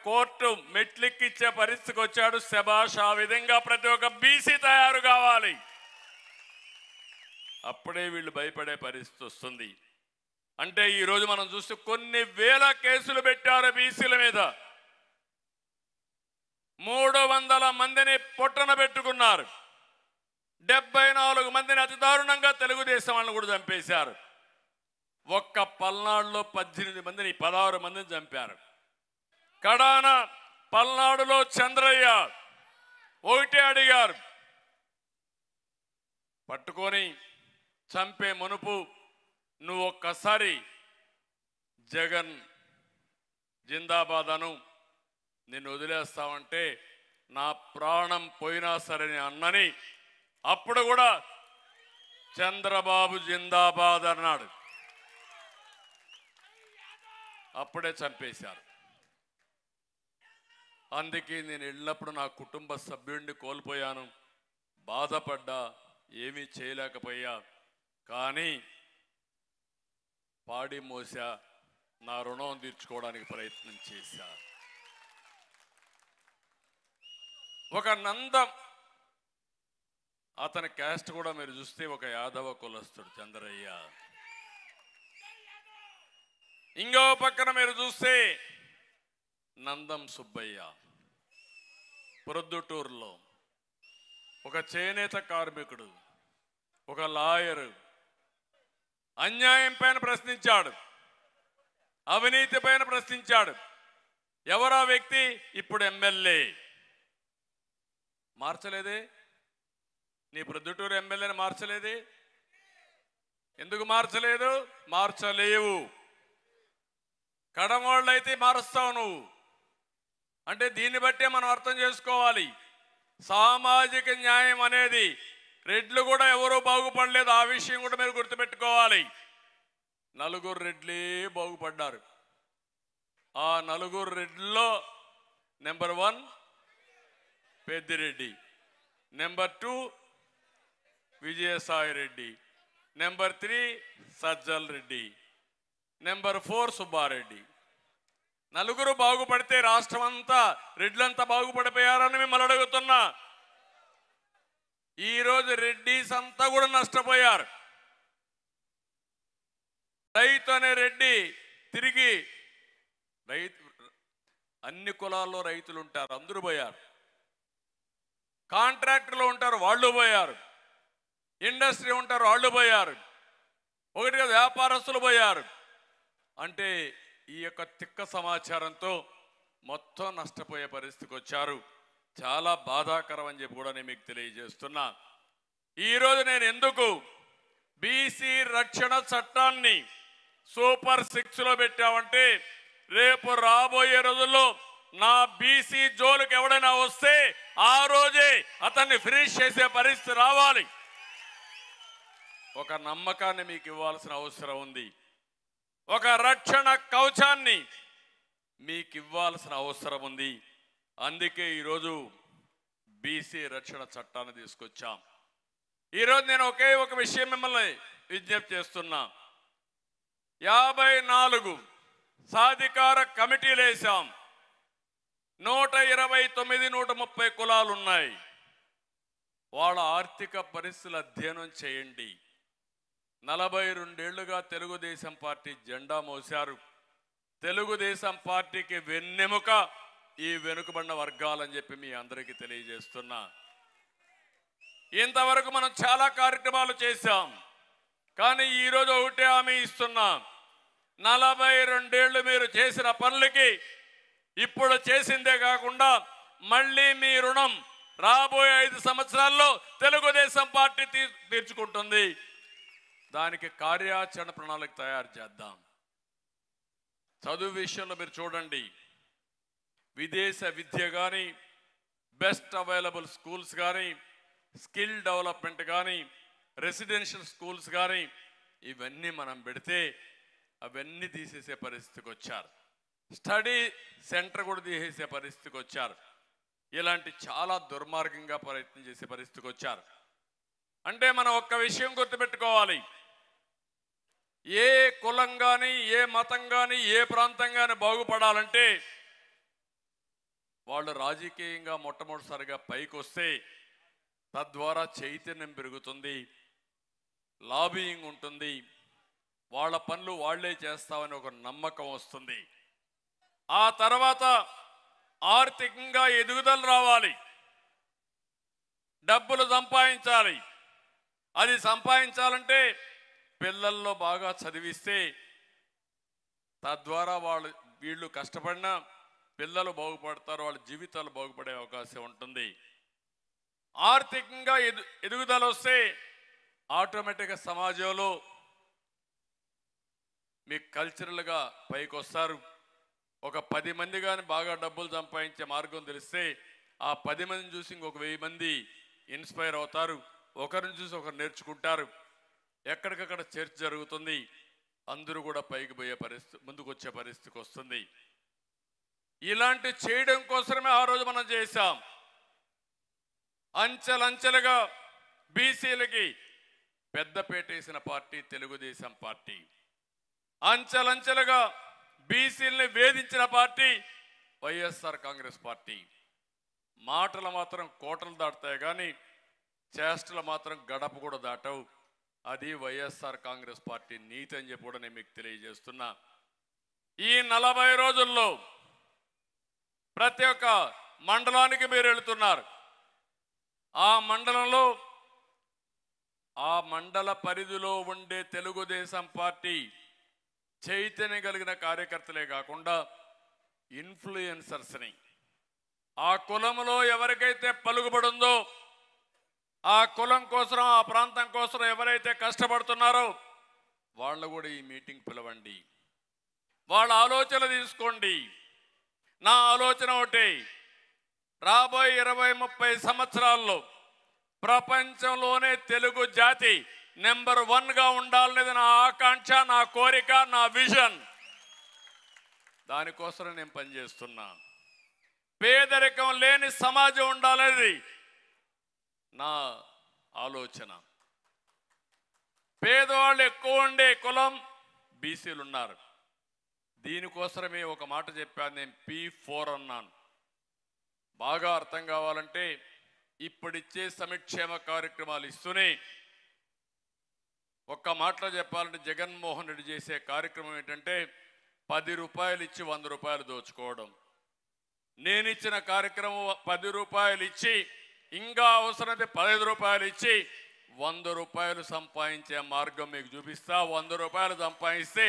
కోర్టు మెట్లెక్కిచ్చే పరిస్థితికి వచ్చాడు. శభాష్. ఆ విధంగా ప్రతి ఒక్క బీసీ తయారు కావాలి. అప్పుడే వీళ్ళు భయపడే పరిస్థితి వస్తుంది. అంటే ఈరోజు మనం చూస్తే కొన్ని వేల కేసులు పెట్టారు బీసీల మీద. 300 మందిని పొట్టన పెట్టుకున్నారు. 74 మందిని అతి దారుణంగా తెలుగుదేశం వాళ్ళని కూడా చంపేశారు. ఒక్క పల్నాడులో 16 మందిని చంపారు. కడాన పల్నాడులో చంద్రయ్య ఒకటే అడిగారు, పట్టుకొని చంపే మునుపు నువ్వు ఒక్కసారి జగన్ జిందాబాద్ అను, నిన్ను వదిలేస్తావంటే నా ప్రాణం పోయినా సరే అన్నని. అప్పుడు కూడా చంద్రబాబు జిందాబాద్ అన్నాడు. అప్పుడే చంపేశారు. అందుకే నేను వెళ్ళినప్పుడు నా కుటుంబ సభ్యుడిని కోల్పోయాను, బాధపడ్డా, ఏమీ చేయలేకపోయా. కానీ పాడి మోసా, నా రుణం తీర్చుకోవడానికి ప్రయత్నం చేశా. ఒక నందం అతని క్యాస్ట్ కూడా మీరు చూస్తే ఒక యాదవ కులస్తుడు చంద్రయ్య. ఇంకో పక్కన మీరు చూస్తే నందం సుబ్బయ్య ప్రొద్దుటూరులో ఒక చేనేత కార్మికుడు, ఒక లాయరు. అన్యాయం పైన ప్రశ్నించాడు, అవినీతి పైన ప్రశ్నించాడు. ఎవరా వ్యక్తి? ఇప్పుడు ఎమ్మెల్యే. మార్చలేదే? నీ ప్రొద్దుటూరు ఎమ్మెల్యేని మార్చలేదే? ఎందుకు మార్చలేదు? మార్చలేవు. కడమోళ్ళు అయితే మారుస్తావు నువ్వు. అంటే దీన్ని బట్టే మనం అర్థం చేసుకోవాలి. సామాజిక న్యాయం అనేది రెడ్లు కూడా ఎవరూ బాగుపడలేదు. ఆ విషయం కూడా మీరు గుర్తుపెట్టుకోవాలి. 4 రెడ్లే బాగుపడ్డారు. ఆ 4 రెడ్లలో number 1 Peddireddy, number 2 Vijayasai Reddy, number 3 Sajjal Reddy, number 4 Subbareddy. 4 బాగుపడితే రాష్ట్రం అంతా రెడ్లంతా బాగుపడిపోయారని మిమ్మల్ని అడుగుతున్నా. ఈరోజు రెడ్డిస్ అంతా కూడా నష్టపోయారు. రైతు అనే రెడ్డి తిరిగి అన్ని కులాల్లో రైతులు ఉంటారు, అందరూ పోయారు. కాంట్రాక్టర్లు ఉంటారు, వాళ్ళు పోయారు. ఇండస్ట్రీ ఉంటారు, వాళ్ళు పోయారు. ఒకటిగా వ్యాపారస్తులు పోయారు. అంటే ఈ యొక్క తిక్క సమాచారంతో మొత్తం నష్టపోయే పరిస్థితికి వచ్చారు. చాలా బాధాకరం అని చెప్పి కూడా నేను మీకు తెలియజేస్తున్నా. ఈరోజు నేను ఎందుకు బీసీ రక్షణ చట్టాన్ని సూపర్ 6లో పెట్టామంటే రేపు రాబోయే రోజుల్లో నా బీసీ జోలికి ఎవడైనా వస్తే ఆ రోజే అతన్ని ఫినిష్ చేసే పరిస్థితి రావాలి. ఒక నమ్మకాన్ని మీకు ఇవ్వాల్సిన అవసరం ఉంది. ఒక రక్షణ కవచాన్ని మీకు ఇవ్వాల్సిన అవసరం ఉంది. అందుకే ఈరోజు బీసీ రక్షణ చట్టాన్ని తీసుకొచ్చాం. ఈరోజు నేను ఒక విషయం మిమ్మల్ని విజ్ఞప్తి చేస్తున్నా. 54 సాధికార కమిటీలు వేశాం. 129, 130 కులాలు ఉన్నాయి. వాళ్ళ ఆర్థిక పరిస్థితులు అధ్యయనం చేయండి. 42 ఏళ్లుగా తెలుగుదేశం పార్టీ జెండా మోశారు. తెలుగుదేశం పార్టీకి వెన్నెముక ఈ వెనుకబడిన వర్గాలని చెప్పి మీ అందరికీ తెలియజేస్తున్నా. ఇంతవరకు మనం చాలా కార్యక్రమాలు చేశాం. కానీ ఈరోజు ఒకటే హామీ ఇస్తున్నా. 42 ఏళ్ళు మీరు చేసిన పనులకి ఇప్పుడు చేసిందే కాకుండా మళ్ళీ మీ రుణం రాబోయే 5 సంవత్సరాల్లో తెలుగుదేశం పార్టీ తీర్చుకుంటుంది. దానికి కార్యాచరణ ప్రణాళిక తయారు చేద్దాం. చదువు విషయంలో మీరు చూడండి, విదేశ విద్య కానీ, బెస్ట్ అవైలబుల్ స్కూల్స్ కానీ, స్కిల్ డెవలప్మెంట్ కానీ, రెసిడెన్షియల్ స్కూల్స్ కానీ, ఇవన్నీ మనం పెడితే అవన్నీ తీసేసే పరిస్థితికి వచ్చారు. స్టడీ సెంటర్ కూడా తీసేసే పరిస్థితికి వచ్చారు. ఇలాంటి చాలా దుర్మార్గంగా ప్రయత్నం చేసే పరిస్థితికి వచ్చారు. అంటే మనం ఒక్క విషయం గుర్తుపెట్టుకోవాలి. ఏ కులం కానీ, ఏ మతం కానీ, ఏ ప్రాంతం కానీ బాగుపడాలంటే వాళ్ళు రాజకీయంగా మొట్టమొదటిసారిగా పైకి వస్తే తద్వారా చైతన్యం పెరుగుతుంది, లాబియింగ్ ఉంటుంది, వాళ్ళ పనులు వాళ్లే చేస్తామని ఒక నమ్మకం వస్తుంది. ఆ తర్వాత ఆర్థికంగా ఎదుగుదల రావాలి, డబ్బులు సంపాదించాలి. అది సంపాదించాలంటే పిల్లల్లో బాగా చదివిస్తే తద్వారా వీళ్ళు కష్టపడినా పిల్లలు బాగుపడతారు, వాళ్ళ జీవితాలు బాగుపడే అవకాశం ఉంటుంది. ఆర్థికంగా ఎదుగుదల వస్తే ఆటోమేటిక్గా సమాజంలో మీకు కల్చరల్గా పైకి వస్తారు. ఒక 10 మంది కానీ బాగా డబ్బులు సంపాదించే మార్గం తెలిస్తే ఆ 10 మందిని చూసి ఇంకొక 1000 మంది ఇన్స్పైర్ అవుతారు. ఒకరిని చూసి ఒకరు నేర్చుకుంటారు. ఎక్కడికక్కడ చర్చ జరుగుతుంది. అందరూ కూడా పైకి పోయే పరిస్థితి, ముందుకు వచ్చే పరిస్థితికి వస్తుంది. ఇలాంటి చేయడం కోసమే ఆ రోజు మనం చేశాం. అంచెలంచెలుగా బీసీలకి పెద్దపేట వేసిన పార్టీ తెలుగుదేశం పార్టీ. అంచెలంచెలుగా బీసీలని వేధించిన పార్టీ వైఎస్ఆర్ కాంగ్రెస్ పార్టీ. మాటలు మాత్రం కోటలు దాటుతాయి కానీ చేష్టలు మాత్రం గడప కూడా దాటవు. అది వైఎస్ఆర్ కాంగ్రెస్ పార్టీ నీతి అని చెప్పి కూడా నేను మీకు తెలియజేస్తున్నా. ఈ 40 రోజుల్లో ప్రతి ఒక్క మండలానికి మీరు వెళుతున్నారు. ఆ మండలంలో ఆ మండల పరిధిలో ఉండే తెలుగుదేశం పార్టీ చైతన్యం కలిగిన కార్యకర్తలే కాకుండా ఇన్ఫ్లుయెన్సర్స్ని, ఆ కులంలో ఎవరికైతే పలుకుబడుందో, ఆ కులం కోసం, ఆ ప్రాంతం కోసం ఎవరైతే కష్టపడుతున్నారో వాళ్ళు కూడా ఈ మీటింగ్ పిలవండి. వాళ్ళ ఆలోచన తీసుకోండి. నా ఆలోచన ఒకటి, రాబోయే 20-30 సంవత్సరాల్లో ప్రపంచంలోనే తెలుగు జాతి నెంబర్ 1గా ఉండాలనేది నా ఆకాంక్ష, నా కోరిక, నా విజన్. దానికోసం నేను పనిచేస్తున్నా. పేదరికం లేని సమాజం ఉండాలనేది నా ఆలోచన. పేదవాళ్ళు ఎక్కువ ఉండే కులం బీసీలు ఉన్నారు. దీనికోసమే ఒక మాట చెప్పాను, నేను P4 అన్నాను. బాగా అర్థం కావాలంటే ఇప్పుడిచ్చే సంక్షేమ కార్యక్రమాలు ఇస్తూనే, ఒక్క మాటలో చెప్పాలంటే జగన్మోహన్ రెడ్డి చేసే కార్యక్రమం ఏంటంటే 10 రూపాయలు ఇచ్చి 100 రూపాయలు దోచుకోవడం. నేను ఇచ్చిన కార్యక్రమం 10 రూపాయలు ఇచ్చి ఇంకా అవసరమైతే 15 రూపాయలు ఇచ్చి 100 రూపాయలు సంపాదించే మార్గం మీకు చూపిస్తా. 100 రూపాయలు సంపాదిస్తే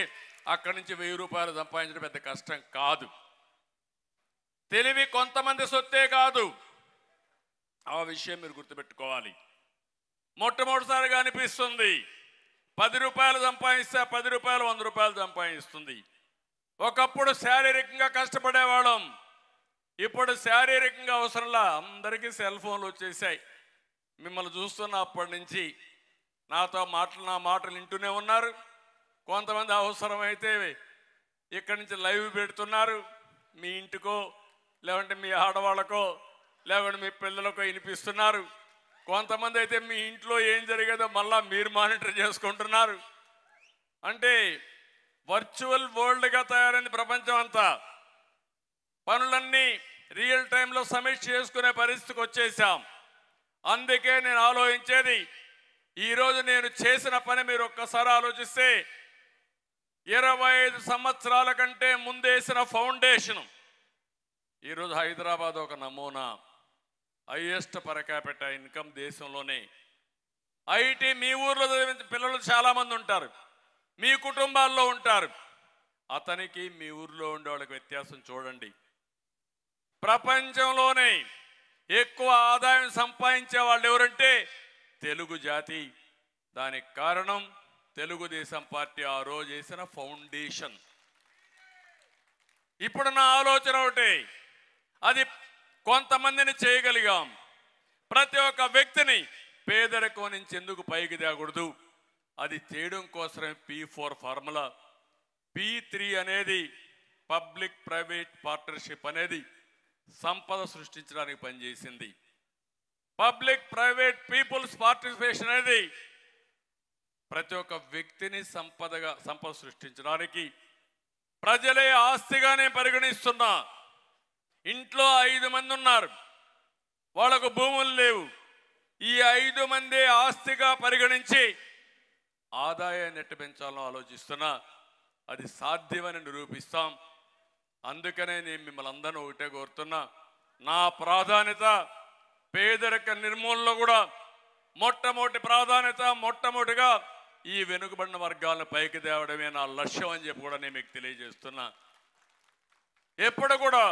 అక్కడి నుంచి 1000 రూపాయలు సంపాదించడం పెద్ద కష్టం కాదు. తెలివి కొంతమంది సొత్తే కాదు, ఆ విషయం మీరు గుర్తుపెట్టుకోవాలి. మొట్టమొదటిసారిగా అనిపిస్తుంది 10 రూపాయలు సంపాదిస్తే 10 రూపాయలు 100 రూపాయలు సంపాదిస్తుంది. ఒకప్పుడు శారీరకంగా కష్టపడేవాళ్ళం, ఇప్పుడు శారీరకంగా అవసరంలా అందరికీ సెల్ ఫోన్లు వచ్చేసాయి. మిమ్మల్ని చూస్తున్న అప్పటి నుంచి నాతో నా మాటలు వింటూనే ఉన్నారు. కొంతమంది అవసరమైతే ఇక్కడి నుంచి లైవ్ పెడుతున్నారు. మీ ఇంటికో లేకుంటే మీ ఆడవాళ్ళకో లేకుంటే మీ పిల్లలకో వినిపిస్తున్నారు. కొంతమంది అయితే మీ ఇంట్లో ఏం జరిగేదో మళ్ళా మీరు మానిటర్ చేసుకుంటున్నారు. అంటే వర్చువల్ వరల్డ్గా తయారైంది ప్రపంచం అంతా. పనులన్నీ రియల్ టైంలో సమీక్ష చేసుకునే పరిస్థితికి వచ్చేసాం. అందుకే నేను ఆలోచించేది, ఈరోజు నేను చేసిన పని మీరు ఒక్కసారి ఆలోచిస్తే 25 సంవత్సరాల కంటే ముందేసిన ఫౌండేషన్ ఈరోజు హైదరాబాద్ ఒక నమూనా. హైయెస్ట్ పర్ క్యాపిటల్ ఇన్కమ్ దేశంలోనే. ఐటీ మీ ఊర్లో చదివిన పిల్లలు చాలామంది ఉంటారు, మీ కుటుంబాల్లో ఉంటారు. అతనికి మీ ఊర్లో ఉండే వాళ్ళకి వ్యత్యాసం చూడండి. ప్రపంచంలోనే ఎక్కువ ఆదాయం సంపాదించే వాళ్ళు ఎవరంటే తెలుగు జాతి. దానికి కారణం తెలుగుదేశం పార్టీ ఆ రోజు చేసిన ఫౌండేషన్. ఇప్పుడు నా ఆలోచన ఒకటే, అది కొంతమందిని చేయగలిగాం. ప్రతి ఒక్క వ్యక్తిని పేదరికం నుంచి ఎందుకు పైకి తేకూడదు, అది చేయడం కోసమే P4 ఫార్ములా. P3 అనేది పబ్లిక్ ప్రైవేట్ పార్ట్నర్షిప్ అనేది సంపద సృష్టించడానికి పనిచేసింది. పబ్లిక్ ప్రైవేట్ పీపుల్స్ పార్టిసిపేషన్ అనేది ప్రతి ఒక్క వ్యక్తిని సంపద సృష్టించడానికి ప్రజలే ఆస్తిగానే పరిగణిస్తున్నా. ఇంట్లో 5 మంది ఉన్నారు, వాళ్ళకు భూములు లేవు. ఈ 5 మంది ఆస్తిగా పరిగణించి ఆదాయాన్ని ఎట్టు పెంచాలని ఆలోచిస్తున్నా. అది సాధ్యమని నిరూపిస్తాం. అందుకనే నేను మిమ్మల్ని అందరూ ఒకటే కోరుతున్నా, నా ప్రాధాన్యత పేదరిక నిర్మూలనలో కూడా మొట్టమొదటి ప్రాధాన్యత, మొట్టమొదటిగా ఈ వెనుకబడిన వర్గాలను పైకి తేవడమే నా లక్ష్యం అని చెప్పి కూడా నేను మీకు తెలియజేస్తున్నా. ఎప్పుడు కూడా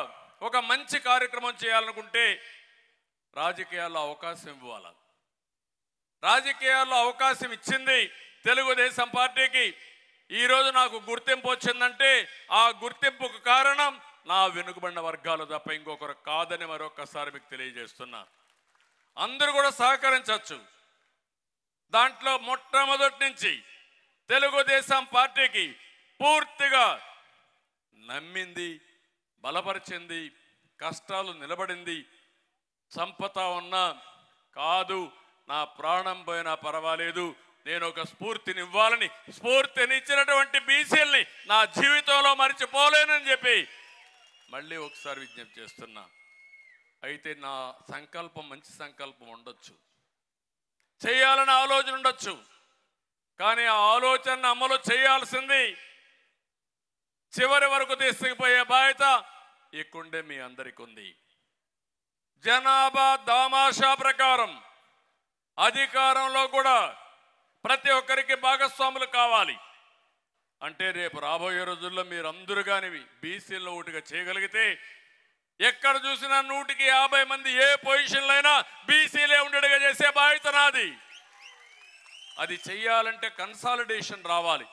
ఒక మంచి కార్యక్రమం చేయాలనుకుంటే రాజకీయాల్లో అవకాశం ఇవ్వాలి. రాజకీయాల్లో అవకాశం ఇచ్చింది తెలుగుదేశం పార్టీకి. ఈరోజు నాకు గుర్తింపు వచ్చిందంటే ఆ గుర్తింపుకు కారణం నా వెనుకబడిన వర్గాలు తప్ప ఇంకొకరు కాదని మరొకసారి మీకు తెలియజేస్తున్నా. అందరూ కూడా సహకరించవచ్చు. దాంట్లో మొట్టమొదటి నుంచి తెలుగుదేశం పార్టీకి పూర్తిగా నమ్మింది, బలపరిచింది, కష్టాలు నిలబడింది. సంపద ఉన్నా కాదు, నా ప్రాణం పోయినా పర్వాలేదు, నేను ఒక స్ఫూర్తిని ఇవ్వాలని స్ఫూర్తినిచ్చినటువంటి బీసీల్ని నా జీవితంలో మర్చిపోలేనని చెప్పి మళ్ళీ ఒకసారి విజ్ఞప్తి చేస్తున్నా. అయితే నా సంకల్పం మంచి సంకల్పం ఉండొచ్చు, చేయాలని ఆలోచన ఉండొచ్చు, కానీ ఆ ఆలోచన అమలు చేయాల్సింది చివరి వరకు తీసుకుపోయే బాధ్యత ఇక్కడే మీ అందరికీ ఉంది. జనాభా దామాషా ప్రకారం అధికారంలో కూడా ప్రతి ఒక్కరికి భాగస్వాములు కావాలి. అంటే రేపు రాబోయే రోజుల్లో మీరందరూ కానీ బీసీల్లో ఒకటిగా చేయగలిగితే ఎక్కడ చూసినా 150 మంది ఏ పొజిషన్లో అయినా బీసీలే ఉండేట్టుగా చేసే బాధ్యత నాది. అది చెయ్యాలంటే కన్సాలిడేషన్ రావాలి.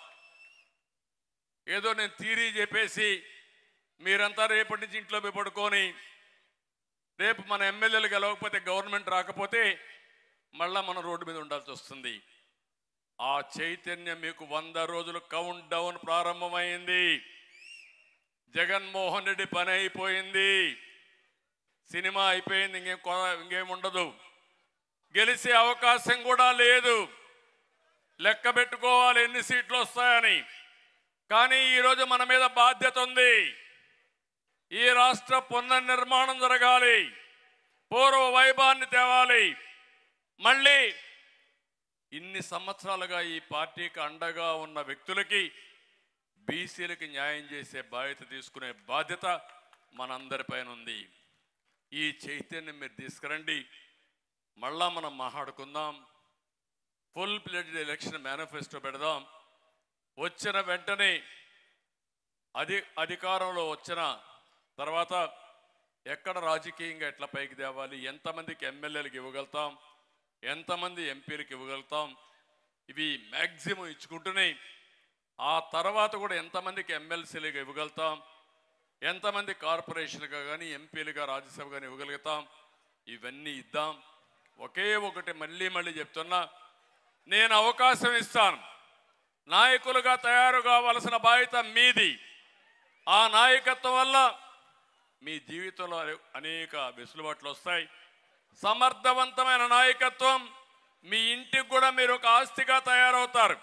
ఏదో నేను థియరీ చెప్పేసి మీరంతా రేపటి నుంచి ఇంట్లో పోయి పడుకొని రేపు మన ఎమ్మెల్యేలు గెలవకపోతే గవర్నమెంట్ రాకపోతే మళ్ళా మనం రోడ్డు మీద ఉండాల్సి వస్తుంది. ఆ చైతన్యం మీకు 100 రోజులు కౌంట్ డౌన్ ప్రారంభమైంది. జగన్మోహన్ రెడ్డి పని అయిపోయింది, సినిమా అయిపోయింది, ఇంకేం ఉండదు. గెలిచే అవకాశం కూడా లేదు. లెక్క పెట్టుకోవాలి ఎన్ని సీట్లు వస్తాయని. కానీ ఈరోజు మన మీద బాధ్యత ఉంది. ఈ రాష్ట్ర పునర్నిర్మాణం జరగాలి, పూర్వ వైభవాన్ని తేవాలి. మళ్ళీ ఇన్ని సంవత్సరాలుగా ఈ పార్టీకి అండగా ఉన్న వ్యక్తులకి, బీసీలకి న్యాయం చేసే బాధ్యత తీసుకునే బాధ్యత మనందరిపైన ఉంది. ఈ చైతన్యం మీరు తీసుకురండి, మళ్ళా మనం మాట్లాడుకుందాం. ఫుల్ ప్లేటెడ్ ఎలక్షన్ మేనిఫెస్టో పెడదాం. వచ్చిన వెంటనే అధికారంలో వచ్చిన తర్వాత ఎక్కడ రాజకీయంగా ఎట్లా పైకి తేవాలి, ఎంతమందికి ఎమ్మెల్యేలకు ఇవ్వగలుగుతాం, ఎంతమంది ఎంపీలకు ఇవ్వగలుగుతాం, ఇవి మ్యాక్సిమం ఇచ్చుకుంటున్నాయి. ఆ తర్వాత కూడా ఎంతమందికి ఎమ్మెల్సీలుగా ఇవ్వగలుగుతాం, ఎంతమంది కార్పొరేషన్గా కానీ ఎంపీలుగా రాజ్యసభ కానీ ఇవ్వగలుగుతాం, ఇవన్నీ ఇద్దాం. ఒకే ఒకటి మళ్ళీ మళ్ళీ చెప్తున్నా, నేను అవకాశం ఇస్తాను. నాయకులుగా తయారు కావాల్సిన బాధ్యత మీది. ఆ నాయకత్వం వల్ల మీ జీవితంలో అనేక వెసులుబాట్లు వస్తాయి. సమర్థవంతమైన నాయకత్వం మీ ఇంటికి కూడా మీరు ఒక ఆస్తిగా తయారవుతారు.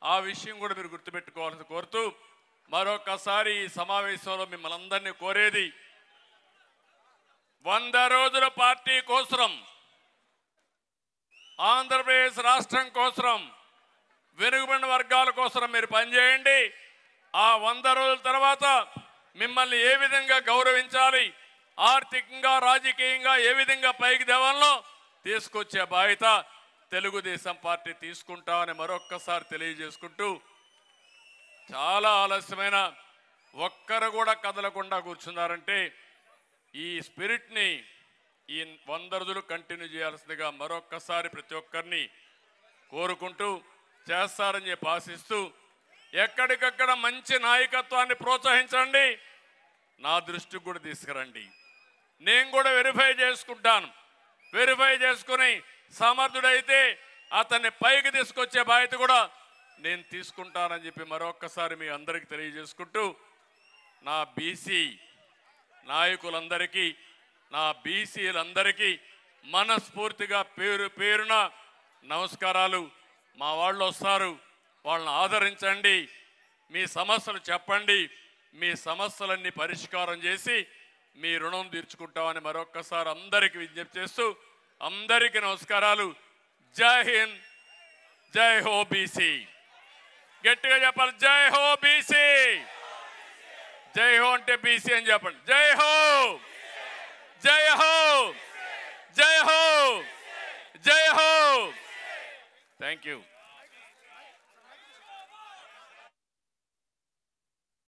ఆ విషయం కూడా మీరు గుర్తుపెట్టుకోవాలని కోరుతూ మరొకసారి ఈ సమావేశంలో మిమ్మల్ని అందరినీ కోరేది, 100 రోజుల పార్టీ కోసం, ఆంధ్రప్రదేశ్ రాష్ట్రం కోసం, వెనుకబడిన వర్గాల కోసం మీరు పనిచేయండి. ఆ 100 రోజుల తర్వాత మిమ్మల్ని ఏ విధంగా గౌరవించాలి, ఆర్థికంగా రాజకీయంగా ఏ విధంగా పైకి దేవాలో తీసుకొచ్చే బాధ్యత తెలుగుదేశం పార్టీ తీసుకుంటామని మరొక్కసారి తెలియజేసుకుంటూ, చాలా ఆలస్యమైన ఒక్కరు కూడా కదలకుండా కూర్చున్నారంటే ఈ స్పిరిట్ని ఈ 100 రోజులు కంటిన్యూ చేయాల్సిందిగా మరొక్కసారి ప్రతి ఒక్కరిని కోరుకుంటూ చేస్తారని చెప్పి ఆశిస్తూ, ఎక్కడికక్కడ మంచి నాయకత్వాన్ని ప్రోత్సహించండి, నా దృష్టికి కూడా తీసుకురండి. నేను కూడా వెరిఫై చేసుకుంటాను. వెరిఫై చేసుకుని సమర్థుడైతే అతన్ని పైకి తీసుకొచ్చే బాధ్యత కూడా నేను తీసుకుంటానని చెప్పి మరొక్కసారి మీ అందరికీ తెలియజేసుకుంటూ, నా బీసీ నాయకులందరికీ, నా బీసీలందరికీ మనస్ఫూర్తిగా పేరు పేరున నమస్కారాలు. మా వాళ్ళు వస్తారు, వాళ్ళని ఆదరించండి, మీ సమస్యలు చెప్పండి, మీ సమస్యలన్నీ పరిష్కారం చేసి మీ రుణం తీర్చుకుంటామని మరొక్కసారి అందరికీ విజ్ఞప్తి చేస్తూ, అందరికీ నమస్కారాలు. జై హింద్, జై హో బీసీ. గట్టిగా చెప్పాలి, జై హో బీసీ. జై హో అంటే బీసీ అని చెప్పండి. జై హో, జై హో, జై హో, జై హో. Thank you.